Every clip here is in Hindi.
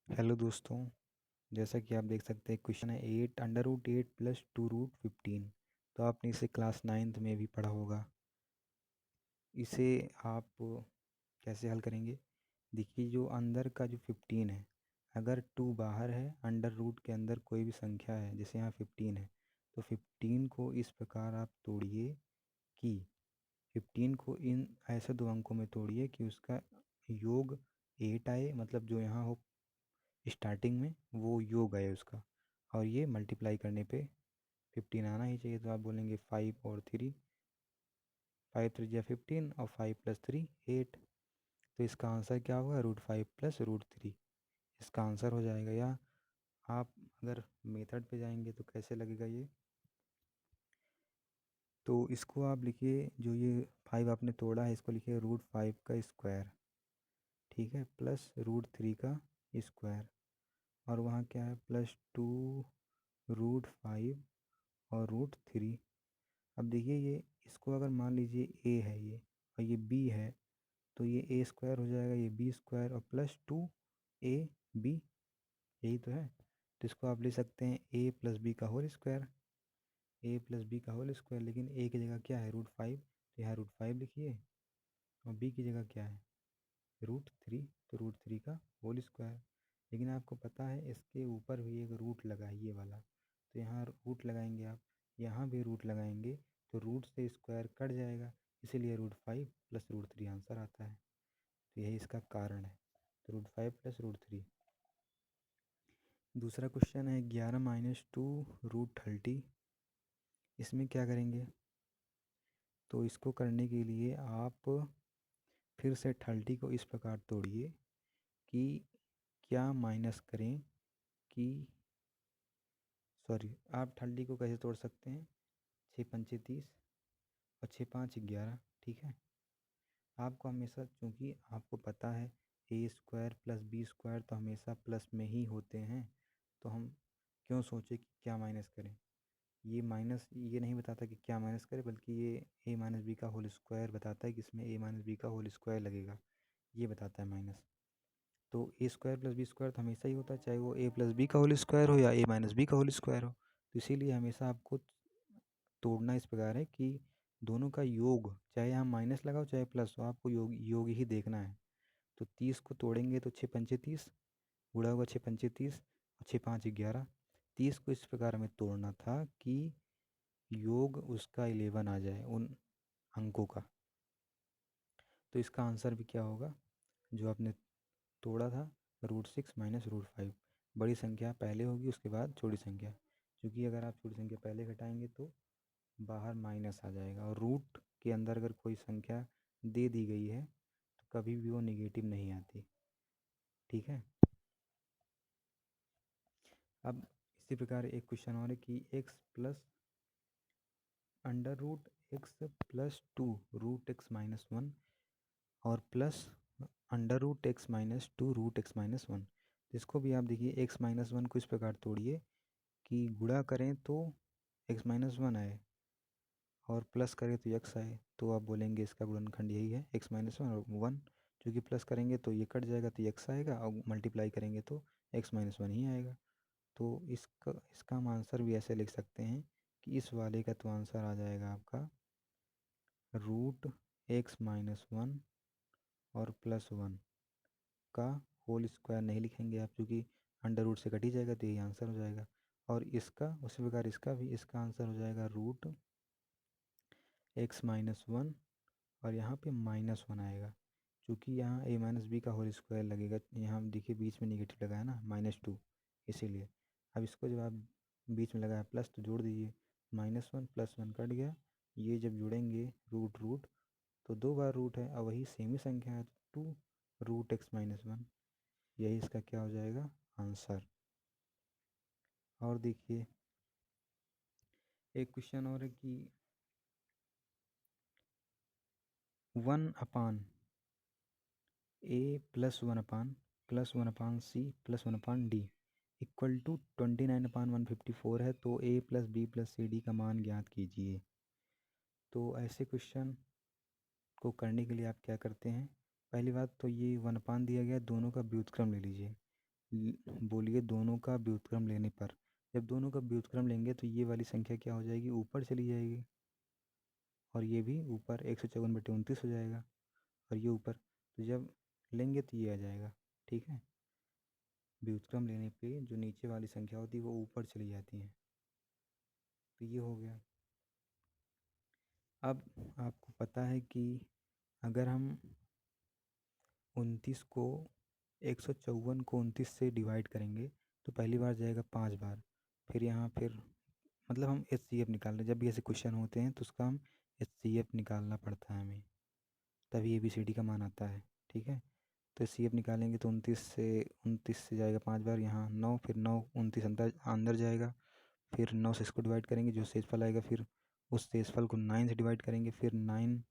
हेलो दोस्तों। जैसा कि आप देख सकते हैं क्वेश्चन है 8 √8 + 2√15। तो आपने इसे क्लास 9th में भी पढ़ा होगा। इसे आप कैसे हल करेंगे? देखिए, जो अंदर का जो 15 है, अगर 2 बाहर है, अंडर रूट के अंदर कोई भी संख्या है, जैसे यहाँ 15 है, तो 15 को इस प्रकार आप तोड़िए कि 15 को इन ऐसे दो अंकों में तोड़िए कि उसका योग 8 आए, मतलब जो यहाँ हो स्टार्टिंग में वो योग आए उसका, और ये मल्टीप्लाई करने पे 15 आना ही चाहिए। तो आप बोलेंगे 5 और 3, 5 3 या 15 और 5 + 3 8। तो इसका आंसर क्या होगा? √5 + √3 इसका आंसर हो जाएगा। या आप अगर मेथड पे जाएंगे तो कैसे लगेगा ये? तो इसको आप लिखिए, जो ये 5 आपने तोड़ा है इसको लिखिए √5 का स्क्वायर, ठीक है, प्लस √3 का स्क्वायर, और वहाँ क्या है +2 √5 और √3। अब देखिए, ये इसको अगर मान लीजिए ए है ये और ये बी है, तो ये ए स्क्वायर हो जाएगा, ये बी स्क्वायर और +2 AB, यही तो है। तो इसको आप ले सकते हैं a + b का होल स्क्वायर, a + b का होल स्क्वायर। लेकिन a की जगह क्या है? √5, तो यहाँ √5 लिखिए, और b की जगह क्या है? √3, तो √3 का होल स्क्वायर। लेकिन आपको पता है इसके ऊपर भी एक रूट लगा है, ये वाला, तो यहाँ रूट लगाएंगे आप, यहाँ भी रूट लगाएंगे, तो रूट से स्क्वायर कट जाएगा, इसीलिए √5 + √3 आंसर आता है। तो यही इसका कारण है, तो √5 + √3। दूसरा क्वेश्चन है 11 - 2√30। इसमें क्या करेंगे? तो इसको करने के लिए आप फिर से 30 को इस प्रकार तोड़िए कि क्या माइनस करें कि, सॉरी, आप 30 को कैसे तोड़ सकते हैं? 6 पंचे 30 और 6 5 11, ठीक है। आपको हमेशा, चूँकि आपको पता है a² + b² तो हमेशा प्लस में ही होते हैं, तो हम क्यों सोचे कि क्या माइनस करें। ये माइनस ये नहीं बताता कि क्या माइनस करें, बल्कि ये a - b का होल स्क्वायर बताता है कि इसमें a - b का होल स्क्वायर लगेगा, ये बताता है माइनस। तो a² + b² तो हमेशा ही होता है, चाहे वो a + b का होल स्क्वायर हो या a - b का होल स्क्वायर हो। तो इसीलिए हमेशा आपको तोड़ना इस प्रकार है कि दोनों का योग, चाहे यहाँ माइनस लगाओ चाहे प्लस हो, आपको योग योग ही देखना है। तो 30 को तोड़ेंगे तो 6 पंचे 30, गुणा होगा 6 पंचे 30 और 6 5 11। 30 को इस प्रकार हमें तोड़ना था कि योग उसका 11 आ जाए, उन अंकों का। तो इसका आंसर भी क्या होगा? जो आपने तोड़ा था, √6 - √5। बड़ी संख्या पहले होगी, उसके बाद छोटी संख्या, क्योंकि अगर आप छोटी संख्या पहले घटाएंगे तो बाहर माइनस आ जाएगा, और रूट के अंदर अगर कोई संख्या दे दी गई है तो कभी भी वो नेगेटिव नहीं आती, ठीक है। अब इसी प्रकार एक क्वेश्चन और है कि x + √x + 2√x - 1 और प्लस √x - 2√x - 1। इसको भी आप देखिए x - 1 को इस प्रकार तोड़िए कि गुणा करें तो x - 1 आए और प्लस करें तो x आए। तो आप बोलेंगे इसका गुणनखंड यही है, x - 1 और 1, क्योंकि प्लस करेंगे तो ये कट जाएगा तो x आएगा, और मल्टीप्लाई करेंगे तो x - 1 ही आएगा। तो इसका हम आंसर भी ऐसे लिख सकते हैं कि इस वाले का तो आंसर आ जाएगा आपका √x - 1 और +1 का होल स्क्वायर नहीं लिखेंगे आप, क्योंकि अंडर रूट से कट ही जाएगा, तो यही आंसर हो जाएगा। और इसका उसी प्रकार इसका आंसर हो जाएगा √x - 1, और यहाँ पे -1 आएगा, क्योंकि यहाँ a - b का होल स्क्वायर लगेगा। यहाँ देखिए बीच में नेगेटिव लगा है ना, -2, इसीलिए। अब इसको जब आप बीच में लगाया प्लस तो जोड़ दीजिए, -1 + 1 कट गया, ये जब जुड़ेंगे रूट रूट तो 2 बार रूट है, और वही सेम ही संख्या है, तो 2√x - 1, यही इसका क्या हो जाएगा? आंसर। और देखिए एक क्वेश्चन और है कि 1/a + 1/+1/c +1/d = 29/154 है, तो a + b + c d का मान ज्ञात कीजिए। तो ऐसे क्वेश्चन को करने के लिए आप क्या करते हैं? पहली बात तो ये 1/, दिया गया, दोनों का व्युत्क्रम ले लीजिए। बोलिए दोनों का व्युत्क्रम लेने पर। जब दोनों का व्युत्क्रम लेंगे तो ये वाली संख्या क्या हो जाएगी, ऊपर चली जाएगी, और ये भी ऊपर 154/29 हो जाएगा, और ये ऊपर। तो जब लेंगे तो ये आ जाएगा, ठीक है। व्युत्क्रम लेने पे जो नीचे वाली संख्या होती है वो ऊपर चली जाती है। तो ये हो गया। अब आपको पता है कि अगर हम 29 को 154 को 29 से डिवाइड करेंगे तो पहली बार जाएगा 5 बार, फिर यहाँ फिर मतलब हम HCF निकाल रहे हैं। जब भी ऐसे क्वेश्चन होते हैं तो उसका हम HCF निकालना पड़ता है हमें, तभी ABCD का मान आता है, ठीक है। तो HCF निकालेंगे तो 29 से जाएगा 5 बार, यहाँ 9, फिर 9 29 अंदर अंदर जाएगा, फिर 9 से इसको डिवाइड करेंगे, जो शेषफल आएगा फिर उस शेषफल को 9 से डिवाइड करेंगे, फिर 9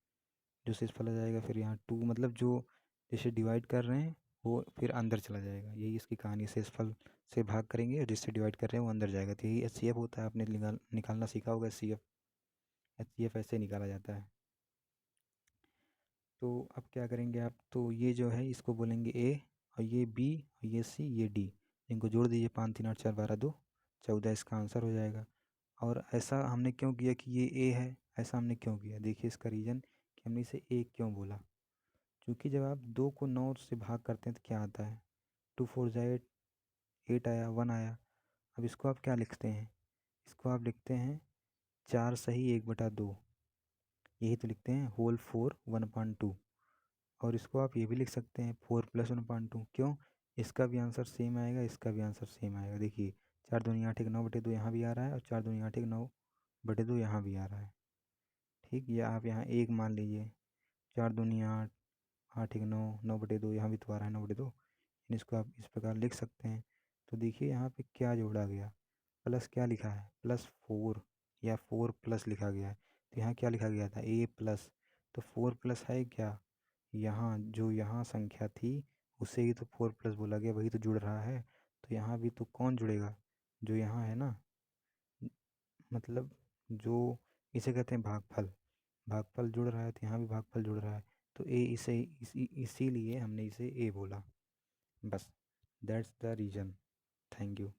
जो शेषफल आ जाएगा, फिर यहाँ 2, मतलब जो जिसे डिवाइड कर रहे हैं वो फिर अंदर चला जाएगा। यही इसकी कहानी, शेषफल से भाग करेंगे और जिससे डिवाइड कर रहे हैं वो अंदर जाएगा। तो यही HCF होता है, आपने निकालना सीखा होगा HCF ऐसे निकाला जाता है। तो अब क्या करेंगे आप, तो ये जो है इसको बोलेंगे A, और ये B, और ये C, ये D, इनको जोड़ दीजिए, 5 3 8 4 12 2 14, इसका आंसर हो जाएगा। और ऐसा हमने क्यों किया कि ये A है, ऐसा हमने क्यों किया, देखिए इसका रीज़न कि हमने इसे A क्यों बोला। क्योंकि जब आप 2 को 9 से भाग करते हैं तो क्या आता है, 2 4 जा 8, 8 आया, 1 आया। अब इसको आप क्या लिखते हैं, इसको आप लिखते हैं 4 सही 1/2, यही तो लिखते हैं, होल 4 1/2। और इसको आप ये भी लिख सकते हैं 4 + 1/2। क्यों, इसका भी आंसर सेम आएगा, इसका भी आंसर सेम आएगा। देखिए 4 दूनी 8 1 9/2 यहाँ भी आ रहा है, और 4 दूनी 8 1 9/2 यहाँ भी आ रहा है, ठीक। या आप यहाँ 1 मान लीजिए, 4 दूनी 8 8 1 9 9/2 यहाँ भी तो आ रहा है 9/2, इसको आप इस प्रकार लिख सकते हैं। तो देखिए यहाँ पे क्या जोड़ा गया, प्लस क्या लिखा है, +4 या 4+ लिखा गया है। तो यहाँ क्या लिखा गया था, A+, तो 4+ है क्या, यहाँ जो यहाँ संख्या थी उसे ही तो 4+ बोला गया, वही तो जुड़ रहा है। तो यहाँ भी तो कौन जुड़ेगा, जो यहाँ है ना, मतलब जो इसे कहते हैं भागफल, भागफल जुड़ रहा है, तो यहाँ भी भागफल जुड़ रहा है। तो इसीलिए हमने इसे A बोला, बस that's the reason. Thank you.